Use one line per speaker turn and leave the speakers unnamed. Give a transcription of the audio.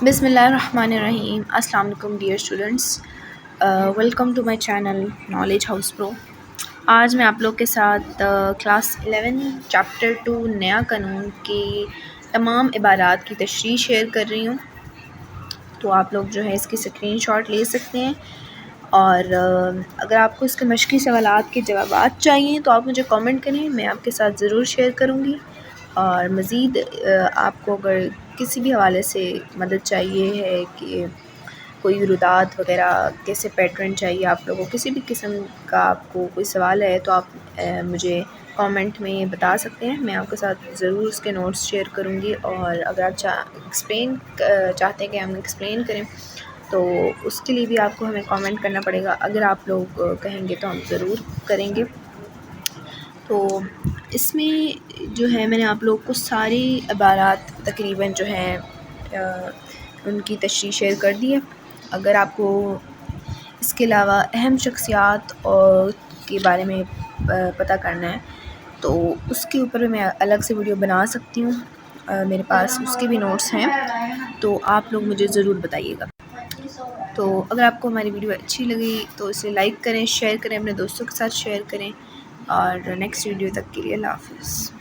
बिस्मिल्लाहिर्रहमानिर्रहीम। अस्सलाम वालेकुम dear students, welcome to my channel knowledge house pro. आज मैं आप लोग के साथ क्लास 11 चैप्टर 2 नया कानून की तमाम इबारात की तशरीह शेयर कर रही हूँ। तो आप लोग जो है इसकी स्क्रीनशॉट ले सकते हैं और अगर आपको इसके मश्की सवालात के जवाबात चाहिए तो आप मुझे कमेंट करें, मैं आपके साथ ज़रूर शेयर करूँगी। और मज़ीद आपको अगर किसी भी हवाले से मदद चाहिए है कि कोई रुदात वगैरह कैसे पैटर्न चाहिए आप लोगों को, किसी भी किस्म का आपको कोई सवाल है तो आप मुझे कमेंट में बता सकते हैं। मैं आपके साथ ज़रूर उसके नोट्स शेयर करूँगी। और अगर आप चाहते हैं कि हम एक्सप्लेन करें तो उसके लिए भी आपको हमें कमेंट करना पड़ेगा। अगर आप लोग कहेंगे तो हम ज़रूर करेंगे। तो इसमें जो है मैंने आप लोग को सारी इबारात तकरीबन जो है उनकी तशरीह शेयर कर दी है। अगर आपको इसके अलावा अहम शख्सियात और के बारे में पता करना है तो उसके ऊपर मैं अलग से वीडियो बना सकती हूँ। मेरे पास उसके भी नोट्स हैं, तो आप लोग मुझे ज़रूर बताइएगा। तो अगर आपको हमारी वीडियो अच्छी लगी तो इसे लाइक करें, शेयर करें, अपने दोस्तों के साथ शेयर करें। और नेक्स्ट वीडियो तक के लिए अल्लाह हाफ़िज़।